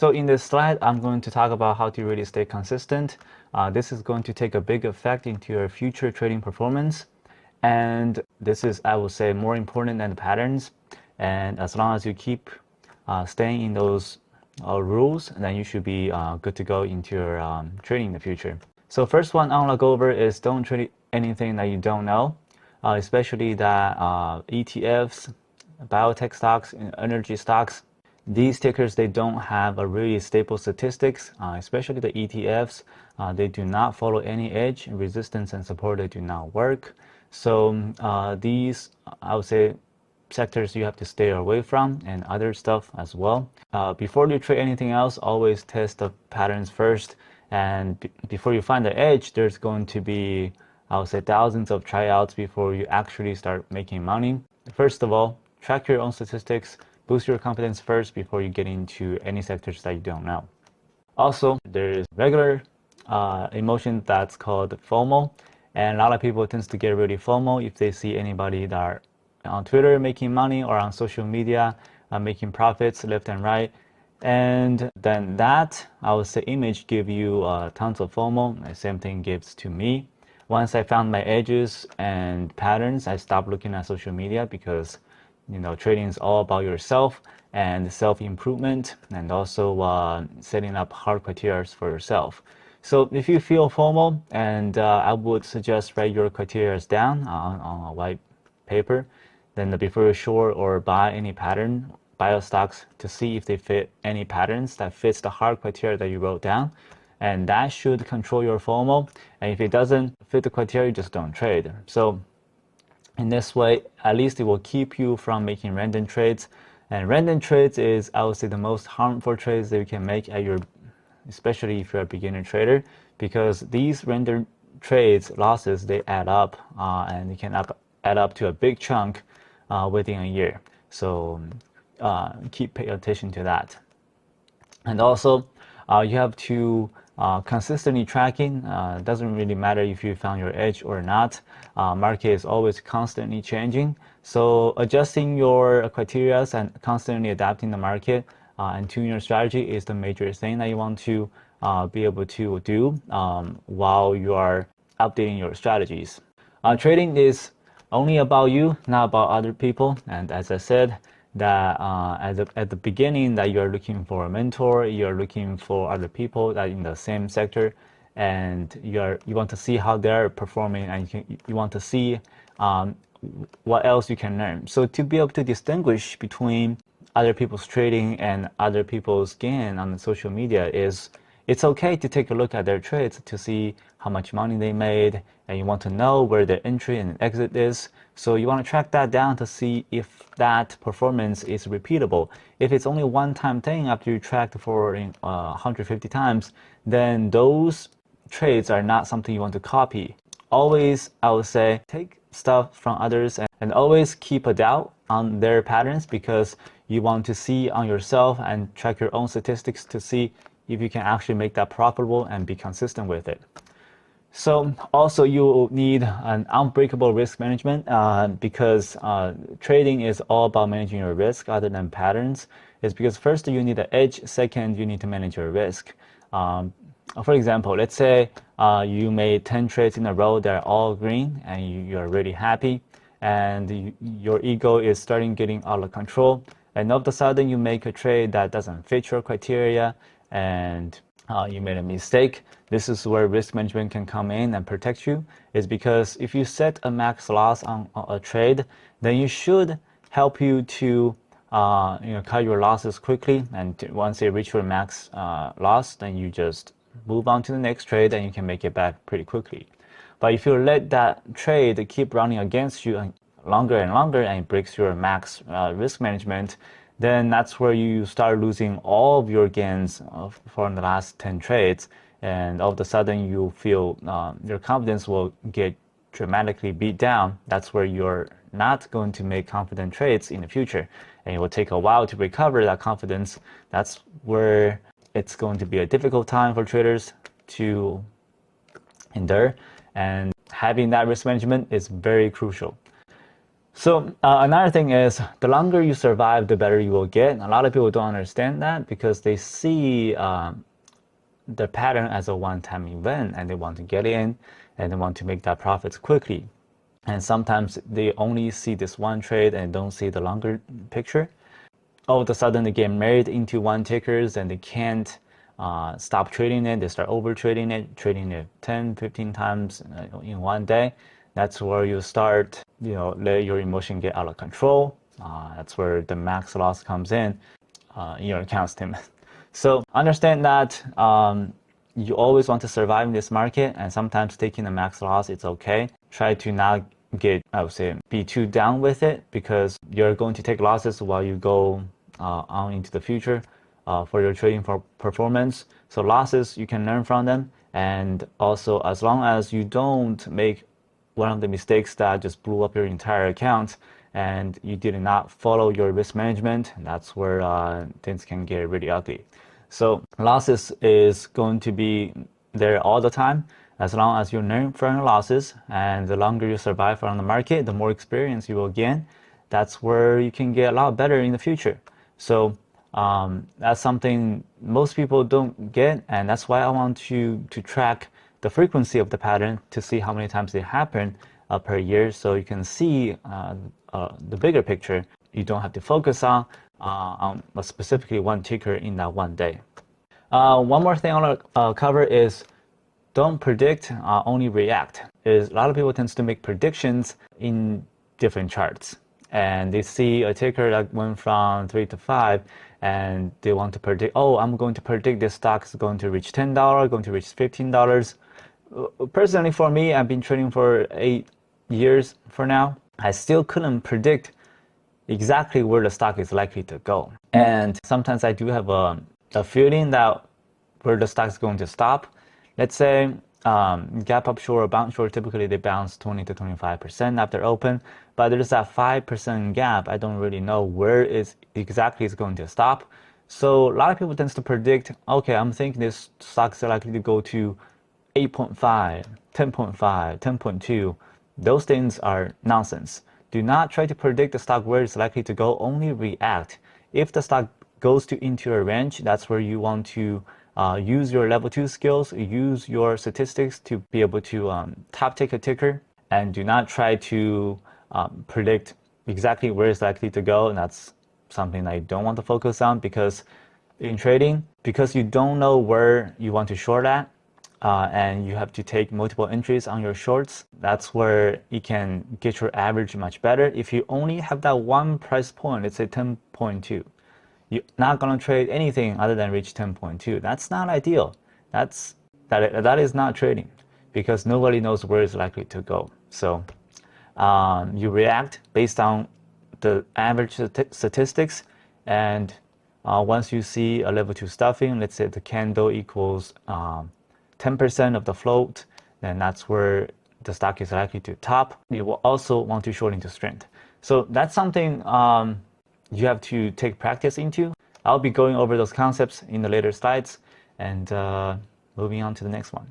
So in this slide, I'm going to talk about how to really stay consistent. This is going to take a big effect into your future trading performance. And this is, I would say, more important than the patterns. And as long as you keep staying in those rules, then you should be good to go into your trading in the future. So first one I want to go over is don't trade anything that you don't know, especially that ETFs, biotech stocks, energy stocks. These tickers, they don't have a really stable statistics, especially the ETFs. They do not follow any edge, resistance and support, they do not work. So these, I would say, sectors you have to stay away from, and other stuff as well. Before you trade anything else, always test the patterns first. And before you find the edge, there's going to be, I would say, thousands of tryouts before you actually start making money. First of all, track your own statistics. Boost your confidence first before you get into any sectors that you don't know. Also, there is regular emotion that's called FOMO, and a lot of people tend to get really FOMO if they see anybody that are on Twitter making money or on social media making profits left and right. And then that, I would say, image give you tons of FOMO. The same thing gives to me. Once I found my edges and patterns, I stopped looking at social media because trading is all about yourself and self-improvement, and also setting up hard criteria for yourself. So if you feel FOMO, and I would suggest write your criteria down on a white paper. Then before you short or buy any pattern, buy stocks to see if they fit any patterns that fits the hard criteria that you wrote down. And that should control your FOMO. And if it doesn't fit the criteria, just don't trade. So in this way, at least it will keep you from making random trades. And random trades is, I would say, the most harmful trades that you can make especially if you're a beginner trader, because these random trades losses, they add up, and they can add up to a big chunk within a year. So keep paying attention to that. And also, you have to consistently tracking. Doesn't really matter if you found your edge or not. Market is always constantly changing. So adjusting your criteria and constantly adapting the market and tuning your strategy is the major thing that you want to be able to do while you are updating your strategies. Trading is only about you, not about other people. And as I said, that at the beginning, that you're looking for a mentor, you're looking for other people that in the same sector, and you want to see how they're performing, and you want to see what else you can learn. So to be able to distinguish between other people's trading and other people's gain on the social media it's okay to take a look at their trades to see how much money they made, and you want to know where their entry and exit is. So you want to track that down to see if that performance is repeatable. If it's only one-time thing after you tracked for 150 times, then those trades are not something you want to copy. Always, I would say, take stuff from others and always keep a doubt on their patterns, because you want to see on yourself and track your own statistics to see if you can actually make that profitable and be consistent with it. So also you need an unbreakable risk management, because trading is all about managing your risk other than patterns. It's because first you need the edge, second you need to manage your risk. For example, let's say you made 10 trades in a row that are all green and you're really happy, and your ego is starting getting out of control, and all of a sudden you make a trade that doesn't fit your criteria and you made a mistake. This is where risk management can come in and protect you, is because if you set a max loss on a trade, then you should help you to cut your losses quickly, and once you reach your max loss, then you just move on to the next trade and you can make it back pretty quickly. But if you let that trade keep running against you longer and longer and it breaks your max risk management, then that's where you start losing all of your gains from the last 10 trades, and all of a sudden you feel your confidence will get dramatically beat down. That's where you're not going to make confident trades in the future, and it will take a while to recover that confidence. That's where it's going to be a difficult time for traders to endure, and having that risk management is very crucial. So another thing is the longer you survive, the better you will get. A lot of people don't understand that because they see the pattern as a one-time event and they want to get in and they want to make that profits quickly. And sometimes they only see this one trade and don't see the longer picture. All of a sudden they get married into one tickers and they can't stop trading it. They start over trading it 10, 15 times in one day. That's where you start, let your emotion get out of control. That's where the max loss comes in your account statement. So understand that you always want to survive in this market, and sometimes taking a max loss, it's okay. Try to not get, I would say, be too down with it, because you're going to take losses while you go on into the future for your trading performance. So losses, you can learn from them, and also as long as you don't make one of the mistakes that just blew up your entire account and you did not follow your risk management, that's where things can get really ugly. So losses is going to be there all the time, as long as you learn from your losses, and the longer you survive on the market, the more experience you will gain. That's where you can get a lot better in the future. So that's something most people don't get, and that's why I want to track the frequency of the pattern to see how many times they happen per year, so you can see the bigger picture. You don't have to focus on specifically one ticker in that one day. One more thing I want to cover is don't predict, only react. A lot of people tend to make predictions in different charts, and they see a ticker that went from 3 to 5 and they want to predict, oh, I'm going to predict this stock is going to reach $10, going to reach $15. Personally, for me, I've been trading for 8 years for now. I still couldn't predict exactly where the stock is likely to go. And sometimes I do have a feeling that where the stock is going to stop. Let's say gap up short or bounce short, typically they bounce 20 to 25% after open, but there's that 5% gap. I don't really know where exactly it's going to stop. So a lot of people tend to predict, okay, I'm thinking this stock is likely to go to 8.5, 10.5, 10.2. Those things are nonsense. Do not try to predict the stock where it's likely to go, only react. If the stock goes into a range, that's where you want to use your level 2 skills, use your statistics to be able to top take a ticker, and do not try to predict exactly where it's likely to go. And that's something I don't want to focus on, because in trading, because you don't know where you want to short at, and you have to take multiple entries on your shorts, that's where you can get your average much better. If you only have that one price point, let's say 10.2, you're not going to trade anything other than reach 10.2. That's not ideal. That is not trading, because nobody knows where it's likely to go. So you react based on the average statistics, and once you see a level 2 stuffing, let's say the candle equals 10% of the float, then that's where the stock is likely to top. You will also want to short into strength. So that's something you have to take practice into. I'll be going over those concepts in the later slides, and moving on to the next one.